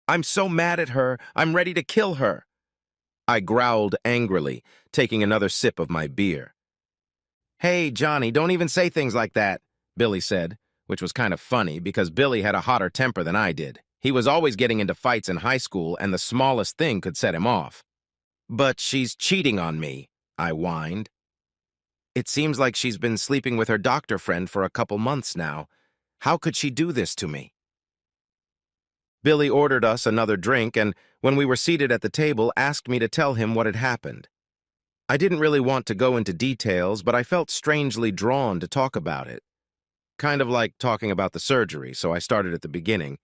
I'm so mad at her, I'm ready to kill her. I growled angrily, taking another sip of my beer. Hey, Johnny, don't even say things like that, Billy said, which was kind of funny because Billy had a hotter temper than I did. He was always getting into fights in high school, and the smallest thing could set him off. But she's cheating on me, I whined. It seems like she's been sleeping with her doctor friend for a couple months now. How could she do this to me? Billy ordered us another drink, and when we were seated at the table, asked me to tell him what had happened. I didn't really want to go into details, but I felt strangely drawn to talk about it. Kind of like talking about the surgery, so I started at the beginning.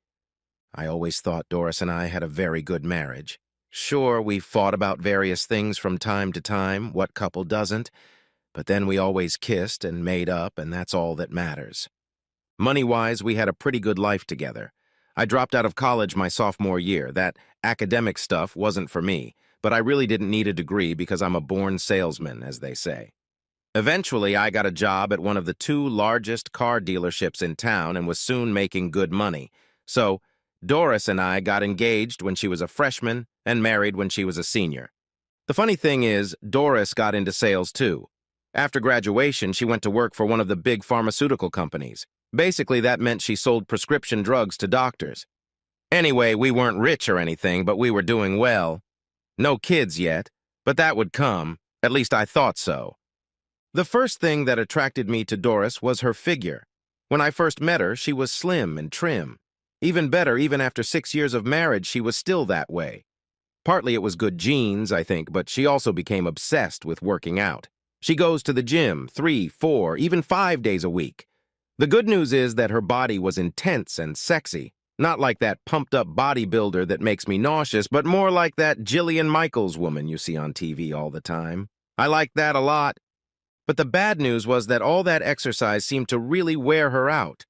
I always thought Doris and I had a very good marriage. Sure, we fought about various things from time to time, what couple doesn't, but then we always kissed and made up, and that's all that matters. Money-wise, we had a pretty good life together. I dropped out of college my sophomore year. That academic stuff wasn't for me, but I really didn't need a degree because I'm a born salesman, as they say. Eventually, I got a job at one of the two largest car dealerships in town and was soon making good money. So, Doris and I got engaged when she was a freshman and married when she was a senior. The funny thing is, Doris got into sales too. After graduation, she went to work for one of the big pharmaceutical companies. Basically, that meant she sold prescription drugs to doctors. Anyway, we weren't rich or anything, but we were doing well. No kids yet, but that would come. At least I thought so. The first thing that attracted me to Doris was her figure. When I first met her, she was slim and trim. Even better, even after 6 years of marriage, she was still that way. Partly it was good genes, I think, but she also became obsessed with working out. She goes to the gym 3, 4, even 5 days a week. The good news is that her body was intense and sexy, not like that pumped-up bodybuilder that makes me nauseous, but more like that Jillian Michaels woman you see on TV all the time. I liked that a lot. But the bad news was that all that exercise seemed to really wear her out.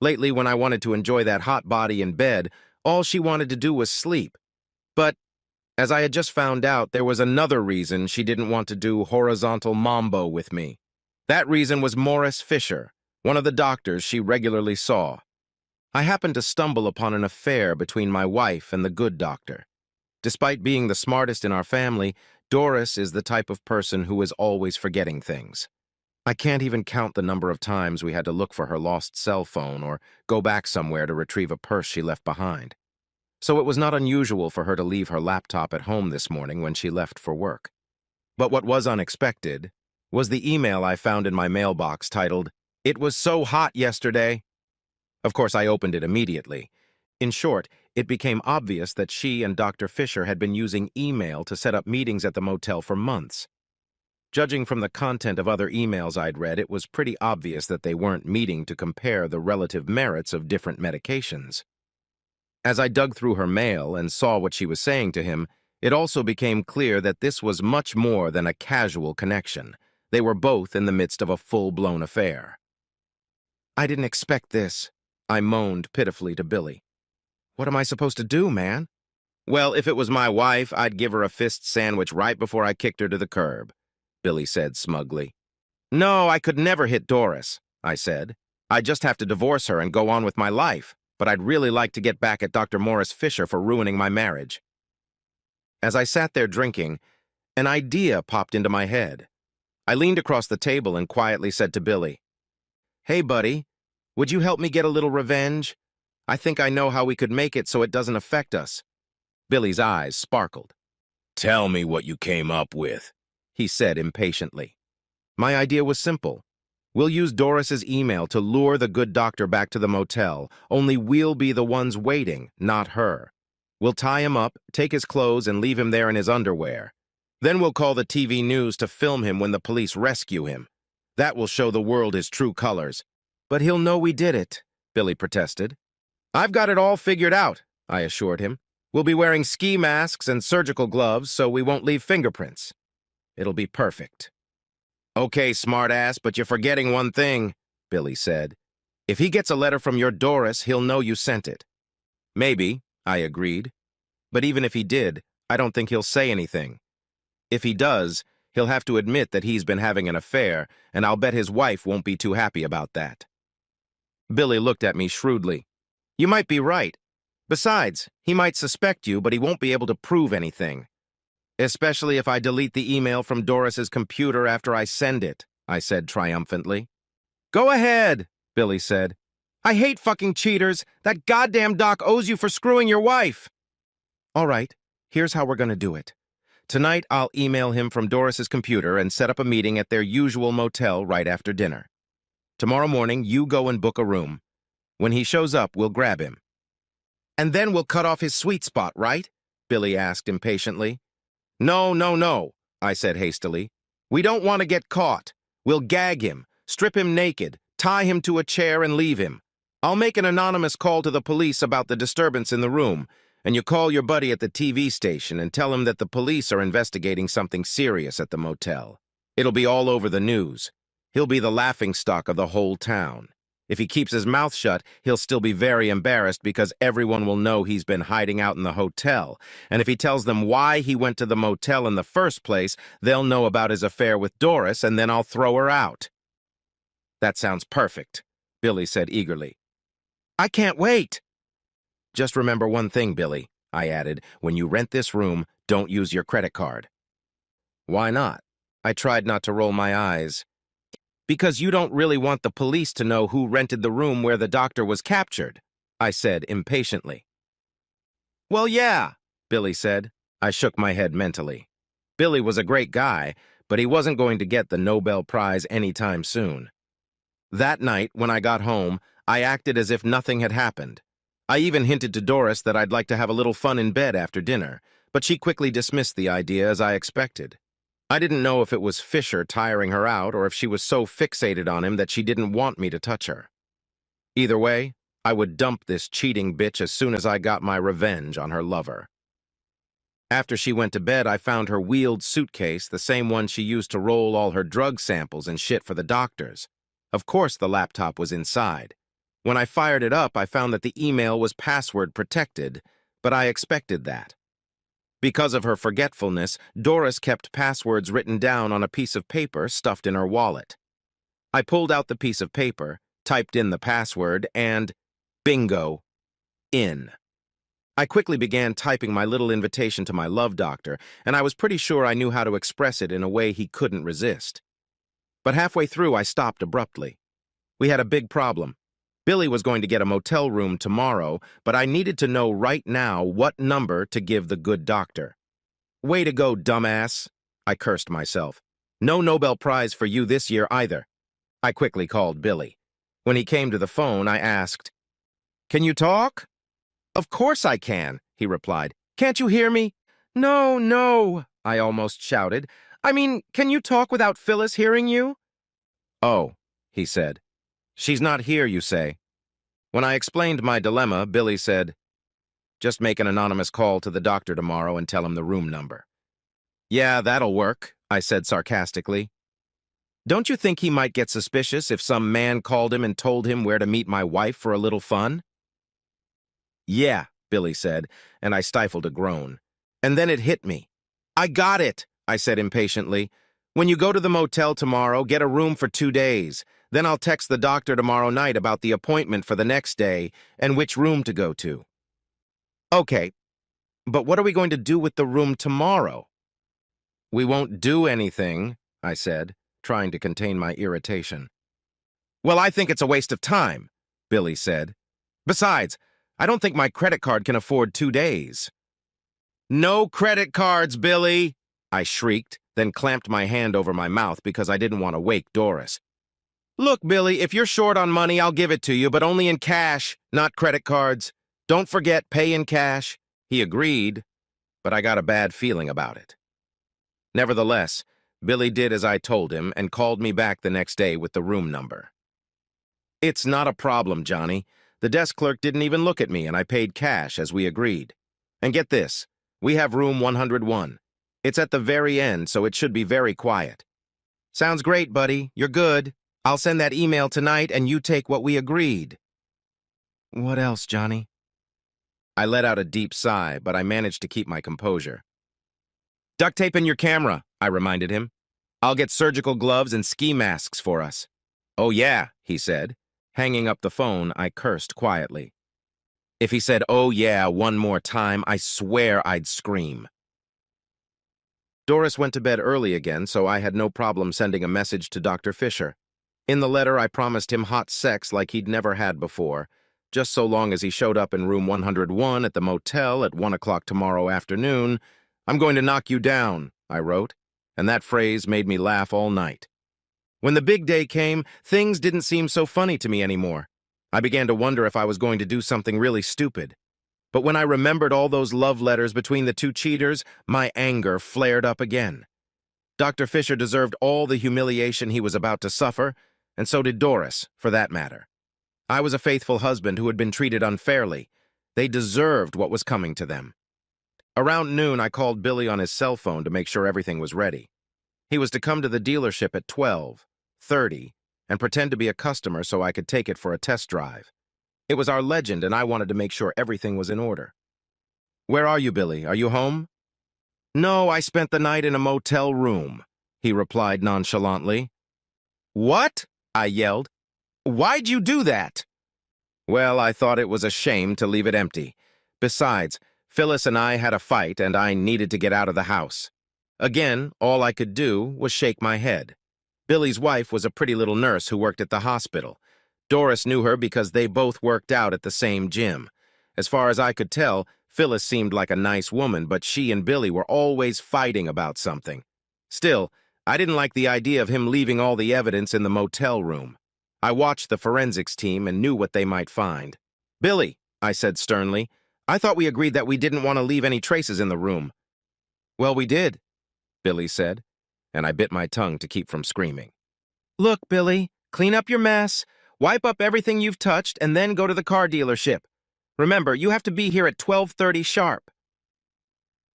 Lately, when I wanted to enjoy that hot body in bed, all she wanted to do was sleep. But, as I had just found out, there was another reason she didn't want to do horizontal mambo with me. That reason was Morris Fisher, one of the doctors she regularly saw. I happened to stumble upon an affair between my wife and the good doctor. Despite being the smartest in our family, Doris is the type of person who is always forgetting things. I can't even count the number of times we had to look for her lost cell phone or go back somewhere to retrieve a purse she left behind. So it was not unusual for her to leave her laptop at home this morning when she left for work. But what was unexpected was the email I found in my mailbox titled, "It was so hot yesterday." Of course, I opened it immediately. In short, it became obvious that she and Dr. Fisher had been using email to set up meetings at the motel for months. Judging from the content of other emails I'd read, it was pretty obvious that they weren't meeting to compare the relative merits of different medications. As I dug through her mail and saw what she was saying to him, it also became clear that this was much more than a casual connection. They were both in the midst of a full-blown affair. "I didn't expect this," I moaned pitifully to Billy. "What am I supposed to do, man?" "Well, if it was my wife, I'd give her a fist sandwich right before I kicked her to the curb," Billy said smugly. "No, I could never hit Doris," I said. "I'd just have to divorce her and go on with my life, but I'd really like to get back at Dr. Morris Fisher for ruining my marriage." As I sat there drinking, an idea popped into my head. I leaned across the table and quietly said to Billy, "Hey, buddy, would you help me get a little revenge? I think I know how we could make it so it doesn't affect us." Billy's eyes sparkled. "Tell me what you came up with," he said impatiently. My idea was simple. We'll use Doris's email to lure the good doctor back to the motel, only we'll be the ones waiting, not her. We'll tie him up, take his clothes, and leave him there in his underwear. Then we'll call the TV news to film him when the police rescue him. That will show the world his true colors. "But he'll know we did it," Billy protested. "I've got it all figured out," I assured him. "We'll be wearing ski masks and surgical gloves so we won't leave fingerprints. It'll be perfect." "Okay, smartass, but you're forgetting one thing," Billy said. "If he gets a letter from your Doris, he'll know you sent it." "Maybe," I agreed. "But even if he did, I don't think he'll say anything. If he does, he'll have to admit that he's been having an affair, and I'll bet his wife won't be too happy about that." Billy looked at me shrewdly. "You might be right, Besides, he might suspect you, but he won't be able to prove anything. Especially if I delete the email from Doris's computer after I send it, I said triumphantly. Go ahead, Billy said. I hate fucking cheaters. That goddamn doc owes you for screwing your wife. All right, here's how we're going to do it. Tonight, I'll email him from Doris's computer and set up a meeting at their usual motel right after dinner. Tomorrow morning, you go and book a room. When he shows up, we'll grab him. And then we'll cut off his sweet spot, right? Billy asked impatiently. No, I said hastily. We don't want to get caught. We'll gag him, strip him naked, tie him to a chair and leave him. I'll make an anonymous call to the police about the disturbance in the room, and you call your buddy at the TV station and tell him that the police are investigating something serious at the motel. It'll be all over the news. He'll be the laughingstock of the whole town. If he keeps his mouth shut, he'll still be very embarrassed because everyone will know he's been hiding out in the hotel. And if he tells them why he went to the motel in the first place, they'll know about his affair with Doris, and then I'll throw her out. That sounds perfect, Billy said eagerly. I can't wait. Just remember one thing, Billy, I added. When you rent this room, don't use your credit card. Why not? I tried not to roll my eyes. Because you don't really want the police to know who rented the room where the doctor was captured, I said impatiently. Well, yeah, Billy said. I shook my head mentally. Billy was a great guy, but he wasn't going to get the Nobel Prize anytime soon. That night, when I got home, I acted as if nothing had happened. I even hinted to Doris that I'd like to have a little fun in bed after dinner, but she quickly dismissed the idea as I expected. I didn't know if it was Fisher tiring her out or if she was so fixated on him that she didn't want me to touch her. Either way, I would dump this cheating bitch as soon as I got my revenge on her lover. After she went to bed, I found her wheeled suitcase, the same one she used to roll all her drug samples and shit for the doctors. Of course the laptop was inside. When I fired it up, I found that the email was password protected, but I expected that. Because of her forgetfulness, Doris kept passwords written down on a piece of paper stuffed in her wallet. I pulled out the piece of paper, typed in the password, and bingo, in. I quickly began typing my little invitation to my love doctor, and I was pretty sure I knew how to express it in a way he couldn't resist. But halfway through, I stopped abruptly. We had a big problem. Billy was going to get a motel room tomorrow, but I needed to know right now what number to give the good doctor. Way to go, dumbass, I cursed myself. No Nobel Prize for you this year either. I quickly called Billy. When he came to the phone, I asked, Can you talk? Of course I can, he replied. Can't you hear me? No, I almost shouted. I mean, can you talk without Phyllis hearing you? Oh, he said. She's not here, you say. When I explained my dilemma, Billy said, Just make an anonymous call to the doctor tomorrow and tell him the room number. Yeah, that'll work, I said sarcastically. Don't you think he might get suspicious if some man called him and told him where to meet my wife for a little fun? Yeah, Billy said, and I stifled a groan. And then it hit me. I got it, I said impatiently. When you go to the motel tomorrow, get a room for 2 days. Then I'll text the doctor tomorrow night about the appointment for the next day and which room to go to. Okay, but what are we going to do with the room tomorrow? We won't do anything, I said, trying to contain my irritation. Well, I think it's a waste of time, Billy said. Besides, I don't think my credit card can afford 2 days. No credit cards, Billy, I shrieked, then clamped my hand over my mouth because I didn't want to wake Doris. Look, Billy, if you're short on money, I'll give it to you, but only in cash, not credit cards. Don't forget, pay in cash. He agreed, but I got a bad feeling about it. Nevertheless, Billy did as I told him and called me back the next day with the room number. It's not a problem, Johnny. The desk clerk didn't even look at me, and I paid cash as we agreed. And get this, we have room 101. It's at the very end, so it should be very quiet. Sounds great, buddy. You're good. I'll send that email tonight, and you take what we agreed. What else, Johnny? I let out a deep sigh, but I managed to keep my composure. Duct tape in your camera, I reminded him. I'll get surgical gloves and ski masks for us. Oh yeah, he said. Hanging up the phone, I cursed quietly. If he said, "Oh yeah, one more time," I swear I'd scream. Doris went to bed early again, so I had no problem sending a message to Dr. Fisher. In the letter, I promised him hot sex like he'd never had before, just so long as he showed up in room 101 at the motel at 1 o'clock tomorrow afternoon. "I'm going to knock you down," I wrote, and that phrase made me laugh all night. When the big day came, things didn't seem so funny to me anymore. I began to wonder if I was going to do something really stupid. But when I remembered all those love letters between the two cheaters, my anger flared up again. Dr. Fisher deserved all the humiliation he was about to suffer, and so did Doris, for that matter. I was a faithful husband who had been treated unfairly. They deserved what was coming to them. Around noon, I called Billy on his cell phone to make sure everything was ready. He was to come to the dealership at 12:30 and pretend to be a customer so I could take it for a test drive. It was our Legend, and I wanted to make sure everything was in order. "Where are you, Billy? Are you home?" "No, I spent the night in a motel room," he replied nonchalantly. "What?" I yelled. "Why'd you do that?" "Well, I thought it was a shame to leave it empty. Besides, Phyllis and I had a fight, and I needed to get out of the house." Again, all I could do was shake my head. Billy's wife was a pretty little nurse who worked at the hospital. Doris knew her because they both worked out at the same gym. As far as I could tell, Phyllis seemed like a nice woman, but she and Billy were always fighting about something. Still, I didn't like the idea of him leaving all the evidence in the motel room. I watched the forensics team and knew what they might find. "Billy," I said sternly, "I thought we agreed that we didn't want to leave any traces in the room." "Well, we did," Billy said, and I bit my tongue to keep from screaming. "Look, Billy, clean up your mess, wipe up everything you've touched, and then go to the car dealership. Remember, you have to be here at 12:30 sharp."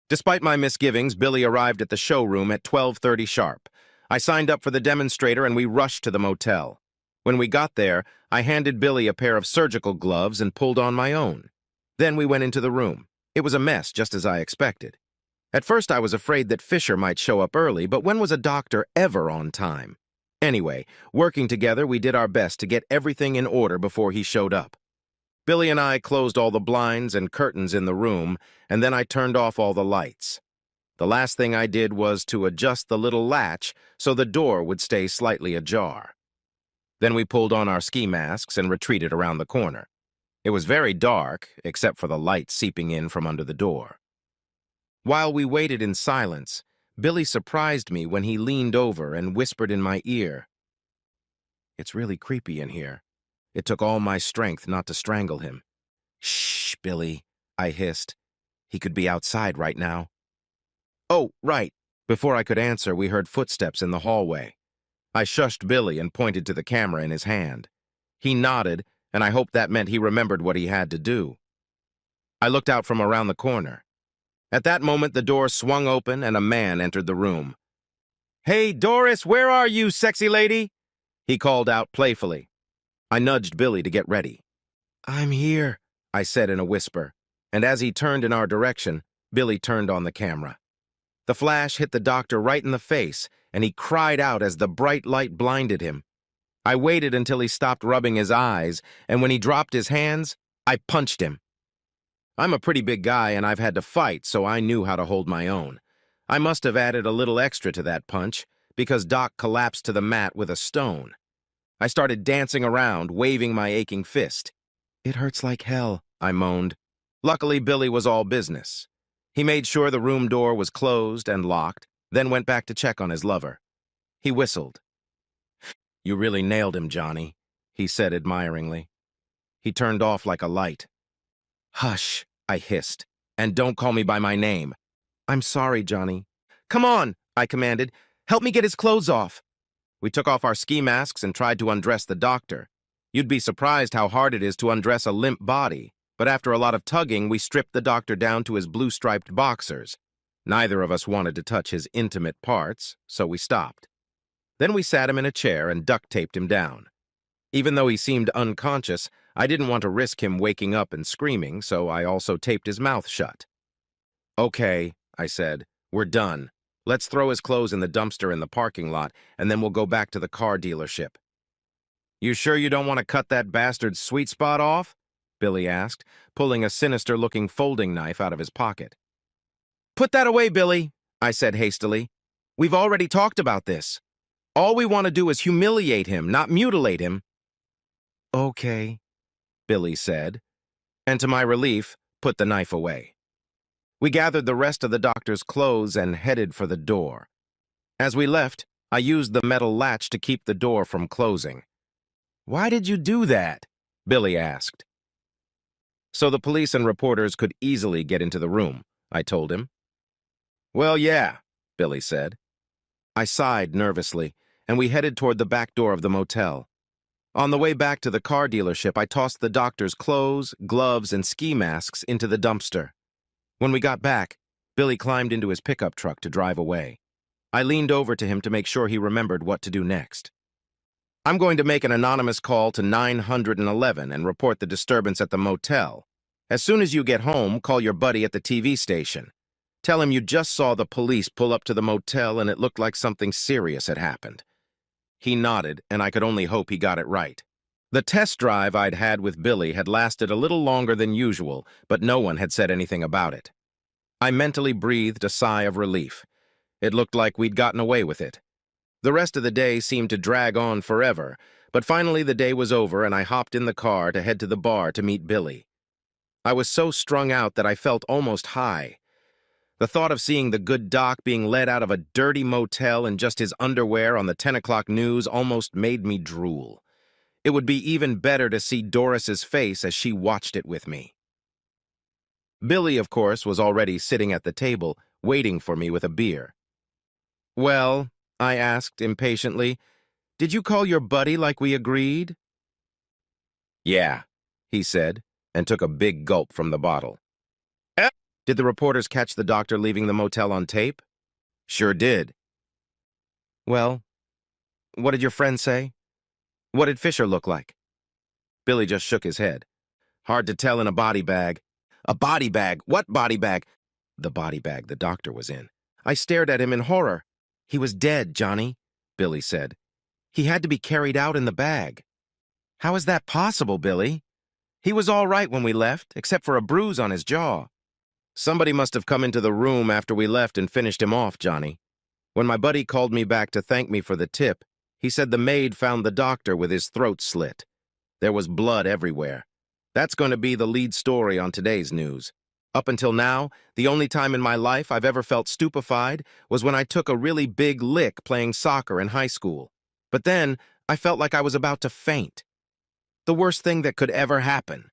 Despite my misgivings, Billy arrived at the showroom at 12:30 sharp. I signed up for the demonstrator and we rushed to the motel. When we got there, I handed Billy a pair of surgical gloves and pulled on my own. Then we went into the room. It was a mess, just as I expected. At first, I was afraid that Fisher might show up early, but when was a doctor ever on time? Anyway, working together, we did our best to get everything in order before he showed up. Billy and I closed all the blinds and curtains in the room, and then I turned off all the lights. The last thing I did was to adjust the little latch so the door would stay slightly ajar. Then we pulled on our ski masks and retreated around the corner. It was very dark, except for the light seeping in from under the door. While we waited in silence, Billy surprised me when he leaned over and whispered in my ear, "It's really creepy in here. It took all my strength not to strangle him." "Shh, Billy," I hissed. "He could be outside right now." "Oh, right." Before I could answer, we heard footsteps in the hallway. I shushed Billy and pointed to the camera in his hand. He nodded, and I hoped that meant he remembered what he had to do. I looked out from around the corner. At that moment, the door swung open and a man entered the room. "Hey, Doris, where are you, sexy lady?" he called out playfully. I nudged Billy to get ready. "I'm here," I said in a whisper, and as he turned in our direction, Billy turned on the camera. The flash hit the doctor right in the face, and he cried out as the bright light blinded him. I waited until he stopped rubbing his eyes, and when he dropped his hands, I punched him. I'm a pretty big guy, and I've had to fight, so I knew how to hold my own. I must have added a little extra to that punch, because Doc collapsed to the mat with a stone. I started dancing around, waving my aching fist. "It hurts like hell," I moaned. Luckily, Billy was all business. He made sure the room door was closed and locked, then went back to check on his lover. He whistled. "You really nailed him, Johnny," he said admiringly. He turned off like a light. "Hush," I hissed, "and don't call me by my name." "I'm sorry, Johnny." "Come on," I commanded. "Help me get his clothes off." We took off our ski masks and tried to undress the doctor. You'd be surprised how hard it is to undress a limp body, but after a lot of tugging, we stripped the doctor down to his blue-striped boxers. Neither of us wanted to touch his intimate parts, so we stopped. Then we sat him in a chair and duct-taped him down. Even though he seemed unconscious, I didn't want to risk him waking up and screaming, so I also taped his mouth shut. "Okay," I said, "we're done. Let's throw his clothes in the dumpster in the parking lot, and then we'll go back to the car dealership." "You sure you don't want to cut that bastard's sweet spot off?" Billy asked, pulling a sinister-looking folding knife out of his pocket. "Put that away, Billy," I said hastily. "We've already talked about this. All we want to do is humiliate him, not mutilate him." "Okay," Billy said, and to my relief, put the knife away. We gathered the rest of the doctor's clothes and headed for the door. As we left, I used the metal latch to keep the door from closing. "Why did you do that?" Billy asked. "So the police and reporters could easily get into the room," I told him. "Well, yeah," Billy said. I sighed nervously, and we headed toward the back door of the motel. On the way back to the car dealership, I tossed the doctor's clothes, gloves, and ski masks into the dumpster. When we got back, Billy climbed into his pickup truck to drive away. I leaned over to him to make sure he remembered what to do next. "I'm going to make an anonymous call to 911 and report the disturbance at the motel. As soon as you get home, call your buddy at the TV station. Tell him you just saw the police pull up to the motel and it looked like something serious had happened." He nodded, and I could only hope he got it right. The test drive I'd had with Billy had lasted a little longer than usual, but no one had said anything about it. I mentally breathed a sigh of relief. It looked like we'd gotten away with it. The rest of the day seemed to drag on forever, but finally the day was over and I hopped in the car to head to the bar to meet Billy. I was so strung out that I felt almost high. The thought of seeing the good doc being led out of a dirty motel in just his underwear on the 10 o'clock news almost made me drool. It would be even better to see Doris's face as she watched it with me. Billy, of course, was already sitting at the table, waiting for me with a beer. "Well," I asked impatiently, "did you call your buddy like we agreed?" "Yeah," he said, and took a big gulp from the bottle. "Did the reporters catch the doctor leaving the motel on tape?" "Sure did." "Well, what did your friend say? What did Fisher look like?" Billy just shook his head. "Hard to tell in a body bag." "A body bag? What body bag?" "The body bag the doctor was in." I stared at him in horror. "He was dead, Johnny," Billy said. "He had to be carried out in the bag." "How is that possible, Billy? He was all right when we left, except for a bruise on his jaw." "Somebody must have come into the room after we left and finished him off, Johnny. When my buddy called me back to thank me for the tip, he said the maid found the doctor with his throat slit. There was blood everywhere. That's going to be the lead story on today's news. Up until now, the only time in my life I've ever felt stupefied was when I took a really big lick playing soccer in high school. But then, I felt like I was about to faint. The worst thing that could ever happen."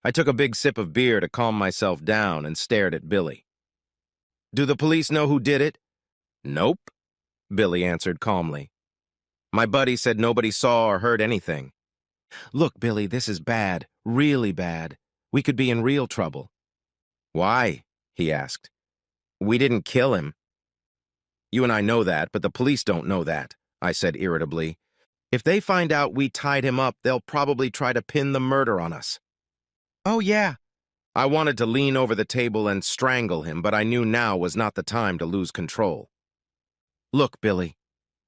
I took a big sip of beer to calm myself down and stared at Billy. "Do the police know who did it?" "Nope," Billy answered calmly. "My buddy said nobody saw or heard anything." "Look, Billy, this is bad, really bad. We could be in real trouble." "Why?" he asked. "We didn't kill him." "You and I know that, but the police don't know that," I said irritably. "If they find out we tied him up, they'll probably try to pin the murder on us." "Oh, yeah." I wanted to lean over the table and strangle him, but I knew now was not the time to lose control. "Look, Billy,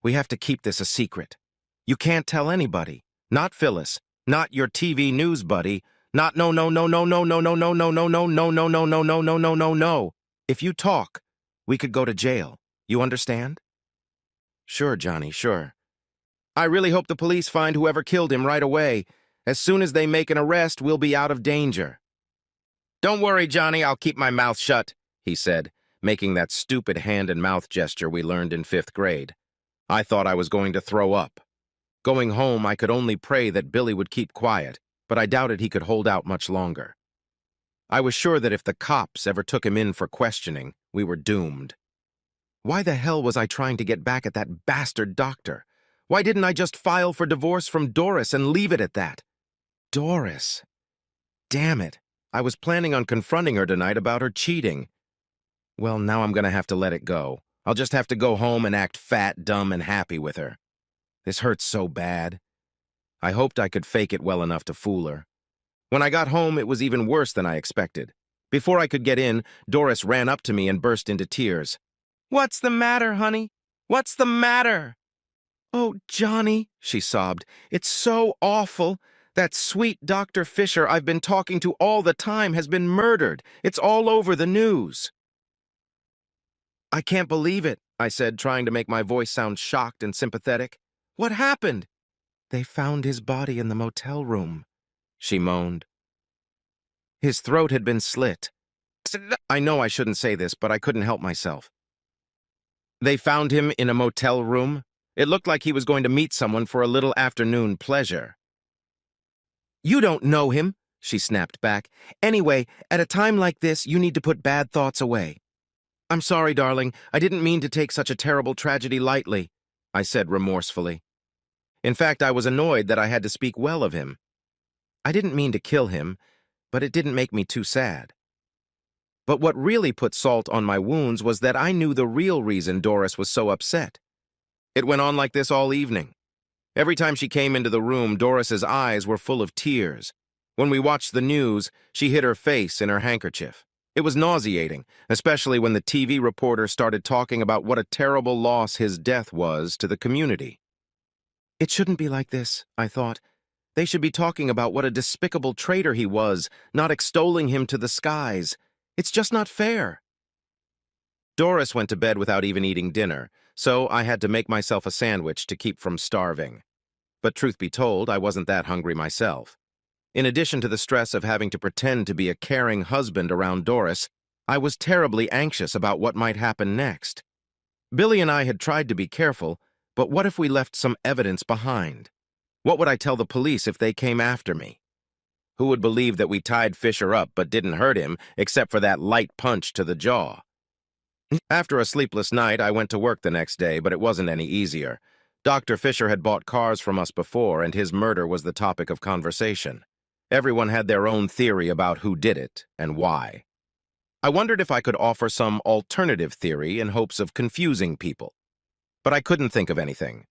we have to keep this a secret. You can't tell anybody. Not Phyllis. Not your TV news buddy. Not no. If you talk, we could go to jail. You understand?" "Sure, Johnny, sure. I really hope the police find whoever killed him right away. As soon as they make an arrest, we'll be out of danger." "Don't worry, Johnny, I'll keep my mouth shut," he said, making that stupid hand and mouth gesture we learned in 5th grade. I thought I was going to throw up. Going home, I could only pray that Billy would keep quiet, but I doubted he could hold out much longer. I was sure that if the cops ever took him in for questioning, we were doomed. Why the hell was I trying to get back at that bastard doctor? Why didn't I just file for divorce from Doris and leave it at that? Doris. Damn it. I was planning on confronting her tonight about her cheating. Well, now I'm going to have to let it go. I'll just have to go home and act fat, dumb, and happy with her. This hurts so bad. I hoped I could fake it well enough to fool her. When I got home, it was even worse than I expected. Before I could get in, Doris ran up to me and burst into tears. "What's the matter, honey? What's the matter?" "Oh, Johnny," she sobbed, "it's so awful. That sweet Dr. Fisher I've been talking to all the time has been murdered. It's all over the news. I can't believe it, I said, trying to make my voice sound shocked and sympathetic. What happened? They found his body in the motel room, she moaned. His throat had been slit. I know I shouldn't say this, but I couldn't help myself. They found him in a motel room? It looked like he was going to meet someone for a little afternoon pleasure. You don't know him, she snapped back. Anyway, at a time like this, you need to put bad thoughts away. I'm sorry, darling. I didn't mean to take such a terrible tragedy lightly, I said remorsefully. In fact, I was annoyed that I had to speak well of him. I didn't mean to kill him, but it didn't make me too sad. But what really put salt on my wounds was that I knew the real reason Doris was so upset. It went on like this all evening. Every time she came into the room, Doris's eyes were full of tears. When we watched the news, she hid her face in her handkerchief. It was nauseating, especially when the TV reporter started talking about what a terrible loss his death was to the community. It shouldn't be like this, I thought. They should be talking about what a despicable traitor he was, not extolling him to the skies. It's just not fair. Doris went to bed without even eating dinner, so I had to make myself a sandwich to keep from starving. But truth be told, I wasn't that hungry myself. In addition to the stress of having to pretend to be a caring husband around Doris, I was terribly anxious about what might happen next. Billy and I had tried to be careful, but what if we left some evidence behind? What would I tell the police if they came after me? Who would believe that we tied Fisher up but didn't hurt him except for that light punch to the jaw? After a sleepless night, I went to work the next day, but it wasn't any easier. Dr. Fisher had bought cars from us before, and his murder was the topic of conversation. Everyone had their own theory about who did it and why. I wondered if I could offer some alternative theory in hopes of confusing people. But I couldn't think of anything.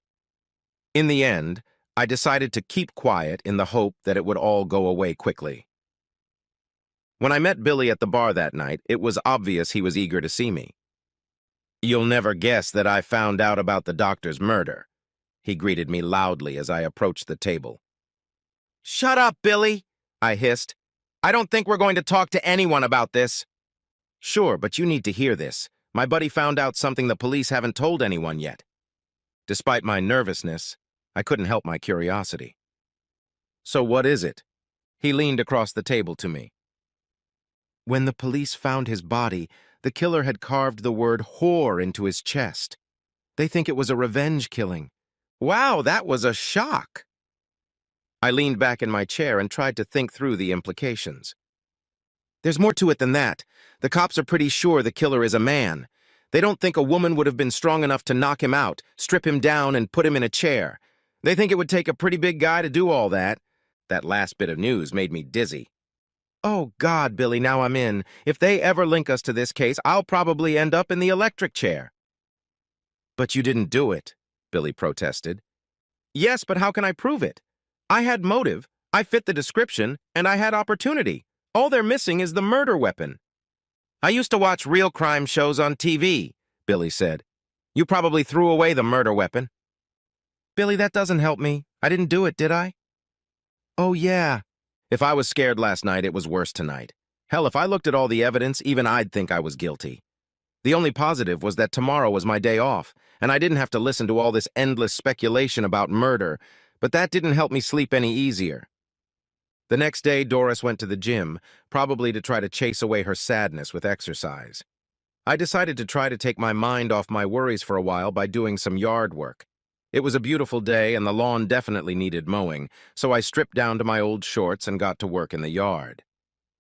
In the end, I decided to keep quiet in the hope that it would all go away quickly. When I met Billy at the bar that night, it was obvious he was eager to see me. You'll never guess that I found out about the doctor's murder, he greeted me loudly as I approached the table. Shut up, Billy, I hissed. I don't think we're going to talk to anyone about this. Sure, but you need to hear this. My buddy found out something the police haven't told anyone yet. Despite my nervousness, I couldn't help my curiosity. So what is it? He leaned across the table to me. When the police found his body, the killer had carved the word whore into his chest. They think it was a revenge killing. Wow, that was a shock. I leaned back in my chair and tried to think through the implications. There's more to it than that. The cops are pretty sure the killer is a man. They don't think a woman would have been strong enough to knock him out, strip him down, and put him in a chair. They think it would take a pretty big guy to do all that. That last bit of news made me dizzy. Oh, God, Billy, now I'm in. If they ever link us to this case, I'll probably end up in the electric chair. But you didn't do it, Billy protested. Yes, but how can I prove it? I had motive, I fit the description, and I had opportunity. All they're missing is the murder weapon. I used to watch real crime shows on TV, Billy said. You probably threw away the murder weapon. Billy, that doesn't help me. I didn't do it, did I? Oh, yeah. If I was scared last night, it was worse tonight. Hell, if I looked at all the evidence, even I'd think I was guilty. The only positive was that tomorrow was my day off, and I didn't have to listen to all this endless speculation about murder, but that didn't help me sleep any easier. The next day, Doris went to the gym, probably to try to chase away her sadness with exercise. I decided to try to take my mind off my worries for a while by doing some yard work. It was a beautiful day, and the lawn definitely needed mowing, so I stripped down to my old shorts and got to work in the yard.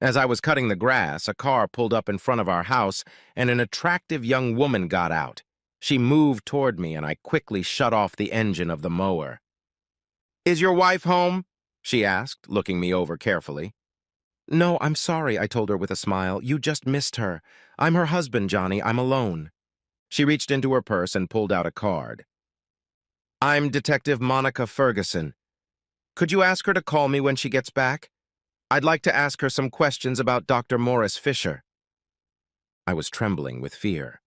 As I was cutting the grass, a car pulled up in front of our house, and an attractive young woman got out. She moved toward me, and I quickly shut off the engine of the mower. Is your wife home? She asked, looking me over carefully. No, I'm sorry, I told her with a smile. You just missed her. I'm her husband, Johnny. I'm alone. She reached into her purse and pulled out a card. I'm Detective Monica Ferguson. Could you ask her to call me when she gets back? I'd like to ask her some questions about Dr. Morris Fisher. I was trembling with fear.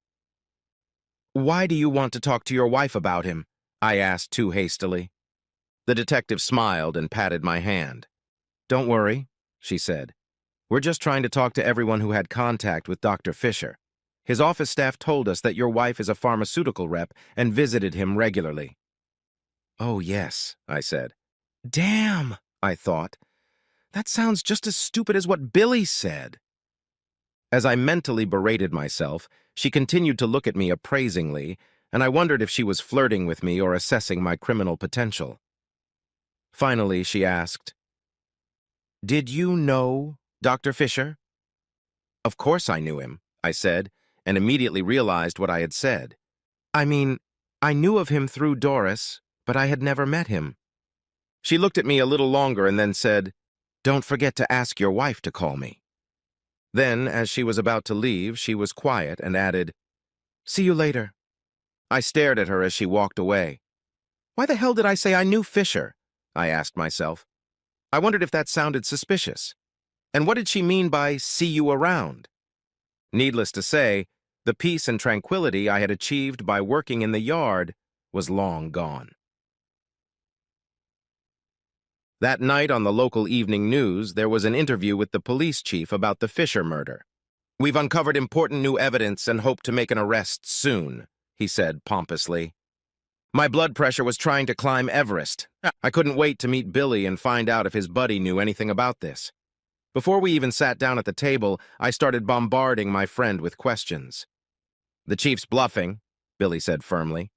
Why do you want to talk to your wife about him? I asked too hastily. The detective smiled and patted my hand. Don't worry, she said. We're just trying to talk to everyone who had contact with Dr. Fisher. His office staff told us that your wife is a pharmaceutical rep and visited him regularly. Oh, yes, I said. Damn, I thought. That sounds just as stupid as what Billy said. As I mentally berated myself, she continued to look at me appraisingly, and I wondered if she was flirting with me or assessing my criminal potential. Finally, she asked, Did you know Dr. Fisher? Of course I knew him, I said, and immediately realized what I had said. I mean, I knew of him through Doris, but I had never met him. She looked at me a little longer and then said, Don't forget to ask your wife to call me. Then, as she was about to leave, she was quiet and added, See you later. I stared at her as she walked away. Why the hell did I say I knew Fisher? I asked myself. I wondered if that sounded suspicious. And what did she mean by see you around? Needless to say, the peace and tranquility I had achieved by working in the yard was long gone. That night on the local evening news, there was an interview with the police chief about the Fisher murder. We've uncovered important new evidence and hope to make an arrest soon, he said pompously. My blood pressure was trying to climb Everest. I couldn't wait to meet Billy and find out if his buddy knew anything about this. Before we even sat down at the table, I started bombarding my friend with questions. The chief's bluffing, Billy said firmly.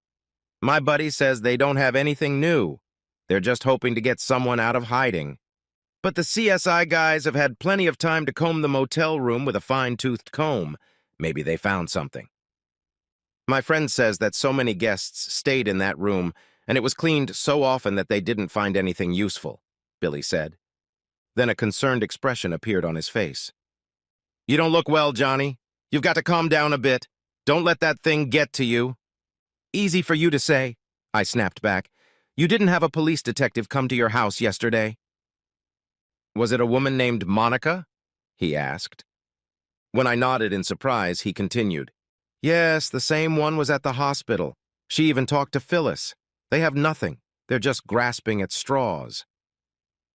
My buddy says they don't have anything new. They're just hoping to get someone out of hiding. But the CSI guys have had plenty of time to comb the motel room with a fine-toothed comb. Maybe they found something. My friend says that so many guests stayed in that room, and it was cleaned so often that they didn't find anything useful, Billy said. Then a concerned expression appeared on his face. You don't look well, Johnny. You've got to calm down a bit. Don't let that thing get to you. Easy for you to say, I snapped back. You didn't have a police detective come to your house yesterday. Was it a woman named Monica? He asked. When I nodded in surprise, he continued. Yes, the same one was at the hospital. She even talked to Phyllis. They have nothing. They're just grasping at straws.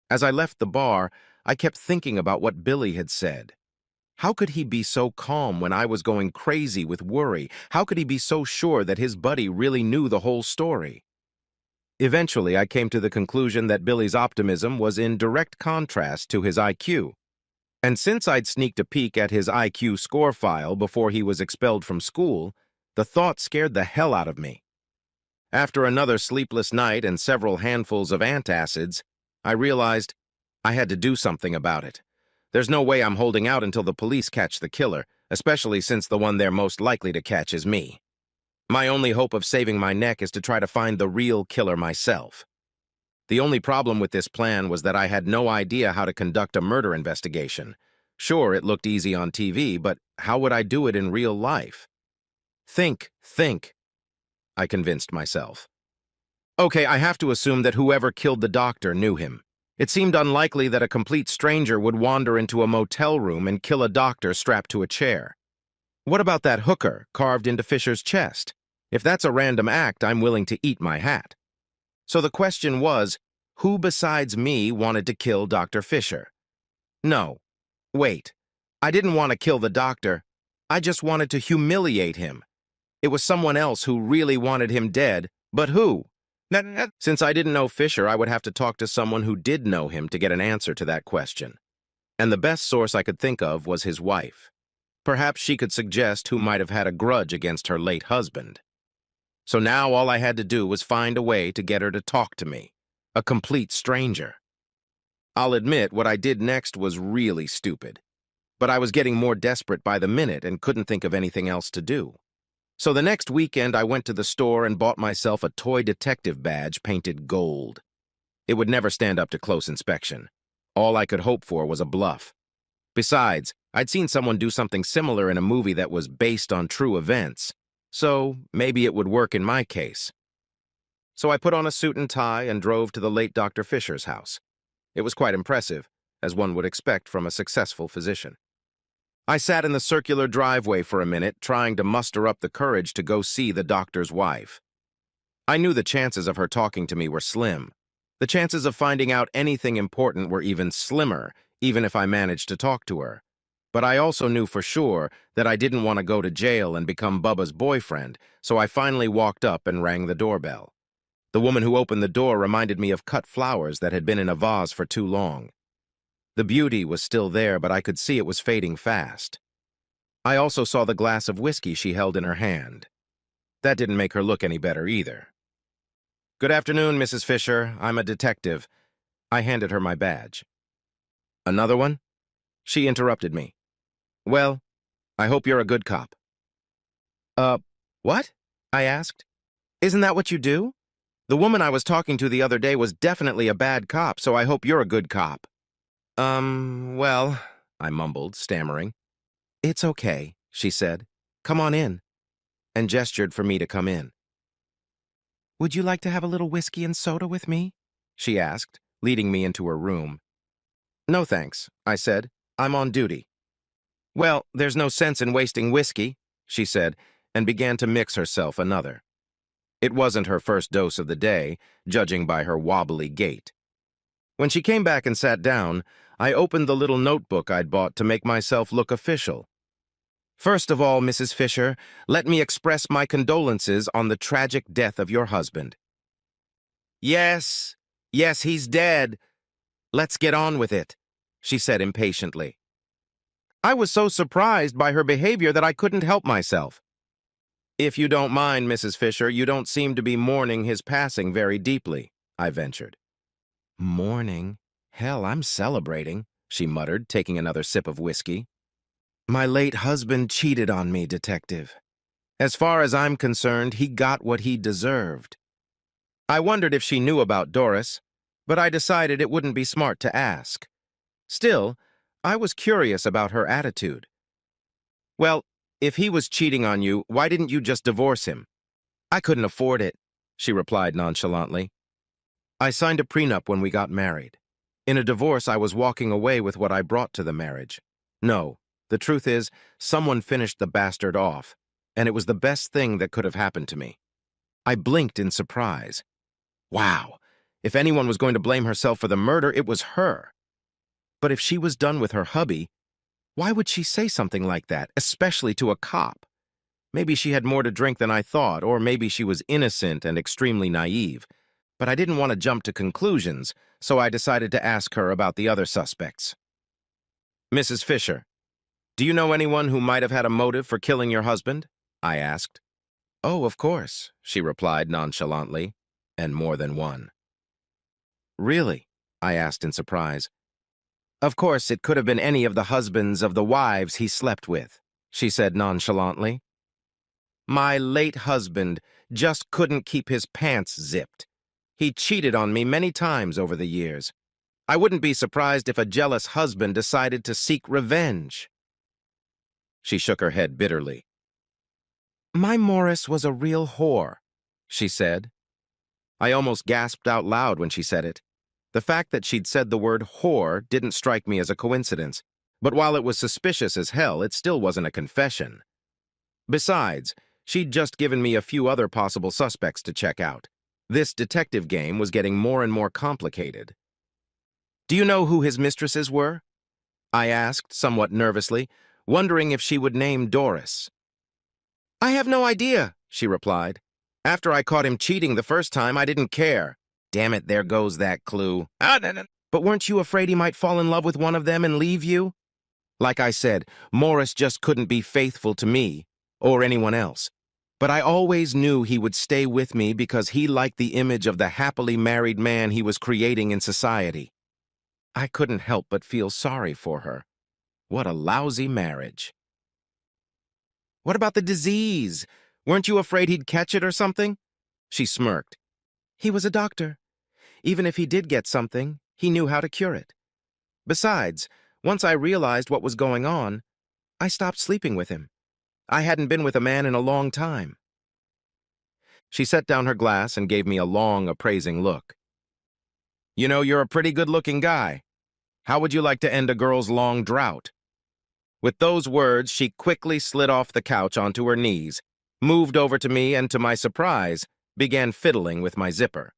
As I left the bar, I kept thinking about what Billy had said. How could he be so calm when I was going crazy with worry? How could he be so sure that his buddy really knew the whole story? Eventually, I came to the conclusion that Billy's optimism was in direct contrast to his IQ. And since I'd sneaked a peek at his IQ score file before he was expelled from school, the thought scared the hell out of me. After another sleepless night and several handfuls of antacids, I realized I had to do something about it. There's no way I'm holding out until the police catch the killer, especially since the one they're most likely to catch is me. My only hope of saving my neck is to try to find the real killer myself. The only problem with this plan was that I had no idea how to conduct a murder investigation. Sure, it looked easy on TV, but how would I do it in real life? Think, I convinced myself. Okay, I have to assume that whoever killed the doctor knew him. It seemed unlikely that a complete stranger would wander into a motel room and kill a doctor strapped to a chair. What about that hooker carved into Fisher's chest? If that's a random act, I'm willing to eat my hat. So the question was, who besides me wanted to kill Dr. Fisher? No. Wait. I didn't want to kill the doctor. I just wanted to humiliate him. It was someone else who really wanted him dead, but who? Since I didn't know Fisher, I would have to talk to someone who did know him to get an answer to that question. And the best source I could think of was his wife. Perhaps she could suggest who might have had a grudge against her late husband. So now all I had to do was find a way to get her to talk to me, a complete stranger. I'll admit what I did next was really stupid, but I was getting more desperate by the minute and couldn't think of anything else to do. So the next weekend I went to the store and bought myself a toy detective badge painted gold. It would never stand up to close inspection. All I could hope for was a bluff. Besides, I'd seen someone do something similar in a movie that was based on true events. So maybe it would work in my case. So I put on a suit and tie and drove to the late Dr. Fisher's house. It was quite impressive, as one would expect from a successful physician. I sat in the circular driveway for a minute, trying to muster up the courage to go see the doctor's wife. I knew the chances of her talking to me were slim. The chances of finding out anything important were even slimmer, even if I managed to talk to her. But I also knew for sure that I didn't want to go to jail and become Bubba's boyfriend, so I finally walked up and rang the doorbell. The woman who opened the door reminded me of cut flowers that had been in a vase for too long. The beauty was still there, but I could see it was fading fast. I also saw the glass of whiskey she held in her hand. That didn't make her look any better either. "Good afternoon, Mrs. Fisher. I'm a detective." I handed her my badge. "Another one?" She interrupted me. "Well, I hope you're a good cop." What?" I asked. "Isn't that what you do? The woman I was talking to the other day was definitely a bad cop, so I hope you're a good cop." Well," I mumbled, stammering. "It's okay," she said. "Come on in," and gestured for me to come in. "Would you like to have a little whiskey and soda with me?" she asked, leading me into her room. "No thanks," I said. "I'm on duty." "Well, there's no sense in wasting whiskey," she said, and began to mix herself another. It wasn't her first dose of the day, judging by her wobbly gait. When she came back and sat down, I opened the little notebook I'd bought to make myself look official. "First of all, Mrs. Fisher, let me express my condolences on the tragic death of your husband." Yes, he's dead. Let's get on with it," she said impatiently. I was so surprised by her behavior that I couldn't help myself. "If you don't mind, Mrs. Fisher, you don't seem to be mourning his passing very deeply," I ventured. "Mourning? Hell, I'm celebrating," she muttered, taking another sip of whiskey. "My late husband cheated on me, Detective. As far as I'm concerned, he got what he deserved." I wondered if she knew about Doris, but I decided it wouldn't be smart to ask. Still, I was curious about her attitude. "Well, if he was cheating on you, why didn't you just divorce him?" "I couldn't afford it," she replied nonchalantly. "I signed a prenup when we got married. In a divorce, I was walking away with what I brought to the marriage. No, the truth is, someone finished the bastard off, and it was the best thing that could have happened to me." I blinked in surprise. Wow, if anyone was going to blame herself for the murder, it was her. But if she was done with her hubby, why would she say something like that, especially to a cop? Maybe she had more to drink than I thought, or maybe she was innocent and extremely naive. But I didn't want to jump to conclusions, so I decided to ask her about the other suspects. "Mrs. Fisher, do you know anyone who might have had a motive for killing your husband?" I asked. "Oh, of course," she replied nonchalantly, "and more than one." "Really?" I asked in surprise. "Of course, it could have been any of the husbands of the wives he slept with," she said nonchalantly. "My late husband just couldn't keep his pants zipped. He cheated on me many times over the years. I wouldn't be surprised if a jealous husband decided to seek revenge." She shook her head bitterly. "My Morris was a real whore," she said. I almost gasped out loud when she said it. The fact that she'd said the word whore didn't strike me as a coincidence, but while it was suspicious as hell, it still wasn't a confession. Besides, she'd just given me a few other possible suspects to check out. This detective game was getting more and more complicated. "Do you know who his mistresses were?" I asked, somewhat nervously, wondering if she would name Doris. "I have no idea," she replied. "After I caught him cheating the first time, I didn't care. Damn it, there goes that clue. But weren't you afraid he might fall in love with one of them and leave you? Like I said, Morris just couldn't be faithful to me, or anyone else. But I always knew he would stay with me because he liked the image of the happily married man he was creating in society." I couldn't help but feel sorry for her. What a lousy marriage. "What about the disease? Weren't you afraid he'd catch it or something?" She smirked. "He was a doctor. Even if he did get something, he knew how to cure it. Besides, once I realized what was going on, I stopped sleeping with him. I hadn't been with a man in a long time." She set down her glass and gave me a long, appraising look. "You know, you're a pretty good-looking guy. How would you like to end a girl's long drought?" With those words, she quickly slid off the couch onto her knees, moved over to me, and to my surprise, began fiddling with my zipper.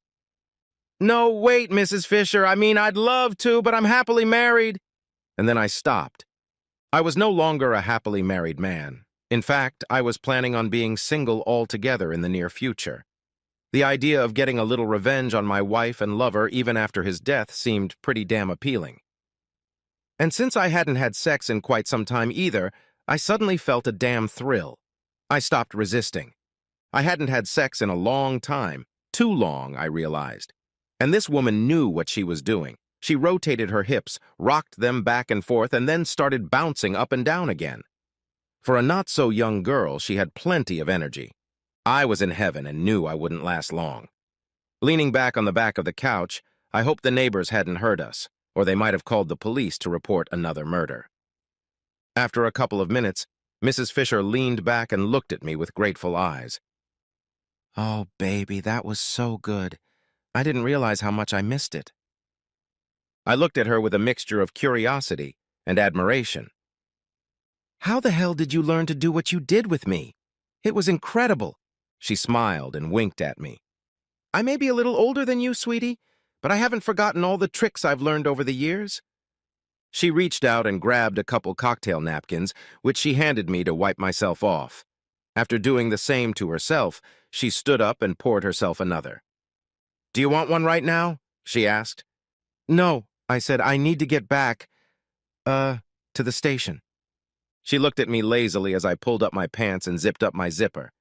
No, wait, Mrs. Fisher. I mean, I'd love to, but I'm happily married. And then I stopped. I was no longer a happily married man. In fact, I was planning on being single altogether in the near future. The idea of getting a little revenge on my wife and lover even after his death seemed pretty damn appealing. And since I hadn't had sex in quite some time either, I suddenly felt a damn thrill. I stopped resisting. I hadn't had sex in a long time. Too long, I realized. And this woman knew what she was doing. She rotated her hips, rocked them back and forth, and then started bouncing up and down again. For a not-so-young girl, she had plenty of energy. I was in heaven and knew I wouldn't last long. Leaning back on the back of the couch, I hoped the neighbors hadn't heard us, or they might have called the police to report another murder. After a couple of minutes, Mrs. Fisher leaned back and looked at me with grateful eyes. "Oh, baby, that was so good. I didn't realize how much I missed it." I looked at her with a mixture of curiosity and admiration. "How the hell did you learn to do what you did with me? It was incredible." She smiled and winked at me. "I may be a little older than you, sweetie, but I haven't forgotten all the tricks I've learned over the years." She reached out and grabbed a couple cocktail napkins, which she handed me to wipe myself off. After doing the same to herself, she stood up and poured herself another. "Do you want one right now?" she asked. "No," I said. "I need to get back, to the station." She looked at me lazily as I pulled up my pants and zipped up my zipper.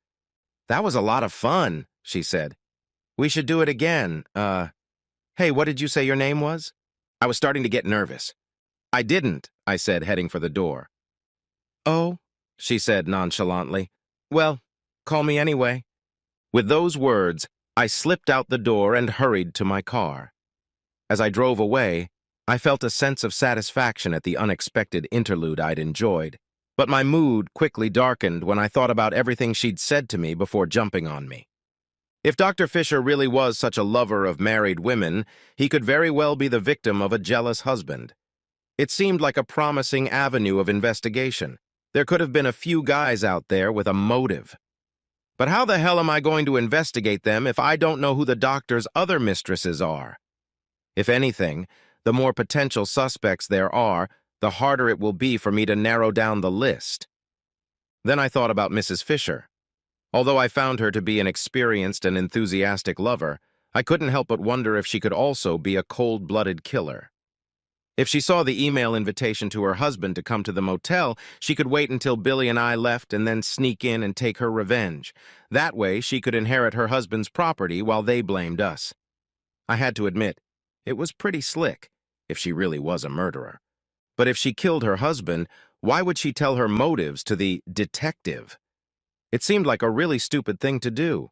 "That was a lot of fun," she said. "We should do it again. Hey, what did you say your name was?" I was starting to get nervous. "I didn't," I said, heading for the door. "Oh," she said nonchalantly. "Well, call me anyway." With those words, I slipped out the door and hurried to my car. As I drove away, I felt a sense of satisfaction at the unexpected interlude I'd enjoyed, but my mood quickly darkened when I thought about everything she'd said to me before jumping on me. If Dr. Fisher really was such a lover of married women, he could very well be the victim of a jealous husband. It seemed like a promising avenue of investigation. There could have been a few guys out there with a motive. But how the hell am I going to investigate them if I don't know who the doctor's other mistresses are? If anything, the more potential suspects there are, the harder it will be for me to narrow down the list. Then I thought about Mrs. Fisher. Although I found her to be an experienced and enthusiastic lover, I couldn't help but wonder if she could also be a cold-blooded killer. If she saw the email invitation to her husband to come to the motel, she could wait until Billy and I left and then sneak in and take her revenge. That way, she could inherit her husband's property while they blamed us. I had to admit, it was pretty slick, if she really was a murderer. But if she killed her husband, why would she tell her motives to the detective? It seemed like a really stupid thing to do.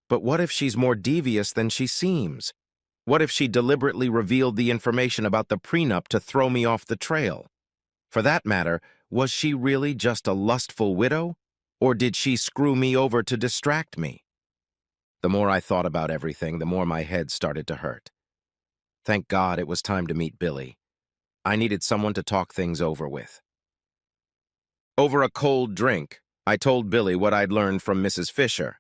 But what if she's more devious than she seems? What if she deliberately revealed the information about the prenup to throw me off the trail? For that matter, was she really just a lustful widow? Or did she screw me over to distract me? The more I thought about everything, the more my head started to hurt. Thank God it was time to meet Billy. I needed someone to talk things over with. Over a cold drink, I told Billy what I'd learned from Mrs. Fisher.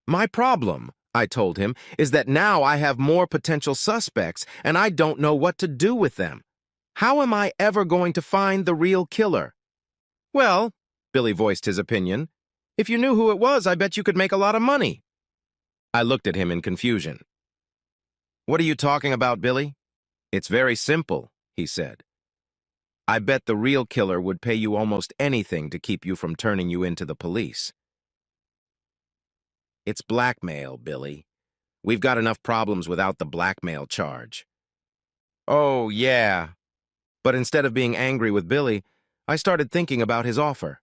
"My problem," I told him, "is that now I have more potential suspects, and I don't know what to do with them. How am I ever going to find the real killer?" "Well," Billy voiced his opinion, "if you knew who it was, I bet you could make a lot of money." I looked at him in confusion. "What are you talking about, Billy?" "It's very simple," he said. "I bet the real killer would pay you almost anything to keep you from turning you into the police." "It's blackmail, Billy. We've got enough problems without the blackmail charge." "Oh, yeah." But instead of being angry with Billy, I started thinking about his offer.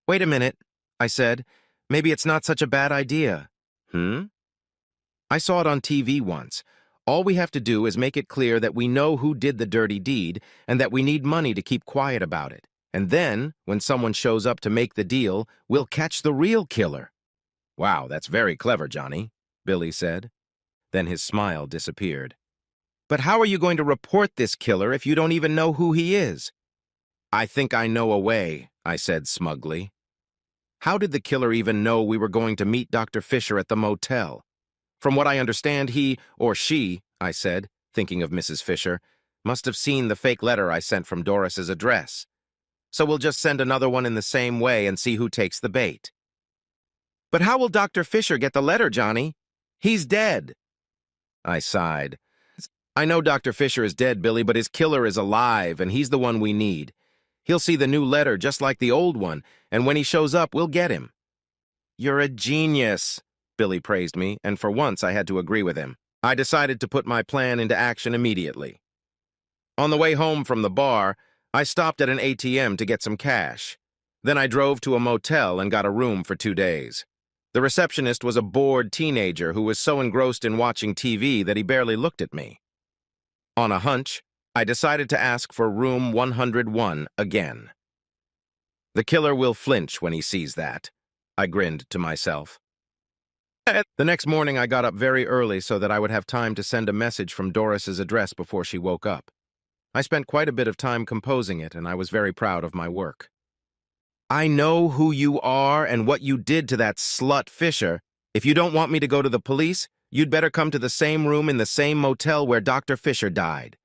"Wait a minute," I said. "Maybe it's not such a bad idea." "I saw it on TV once. All we have to do is make it clear that we know who did the dirty deed and that we need money to keep quiet about it. And then, when someone shows up to make the deal, we'll catch the real killer." "Wow, that's very clever, Johnny," Billy said. Then his smile disappeared. "But how are you going to report this killer if you don't even know who he is?" "I think I know a way," I said smugly. How did the killer even know we were going to meet Dr. Fisher at the motel? From what I understand, he, or she, I said, thinking of Mrs. Fisher, must have seen the fake letter I sent from Doris's address. So we'll just send another one in the same way and see who takes the bait. But how will Dr. Fisher get the letter, Johnny? He's dead. I sighed. I know Dr. Fisher is dead, Billy, but his killer is alive, and he's the one we need. He'll see the new letter just like the old one, and when he shows up, we'll get him. You're a genius, Billy praised me, and for once I had to agree with him. I decided to put my plan into action immediately. On the way home from the bar, I stopped at an ATM to get some cash. Then I drove to a motel and got a room for 2 days. The receptionist was a bored teenager who was so engrossed in watching TV that he barely looked at me. On a hunch, I decided to ask for room 101 again. The killer will flinch when he sees that, I grinned to myself. The next morning I got up very early so that I would have time to send a message from Doris's address before she woke up. I spent quite a bit of time composing it, and I was very proud of my work. I know who you are and what you did to that slut Fisher. If you don't want me to go to the police, you'd better come to the same room in the same motel where Dr. Fisher died.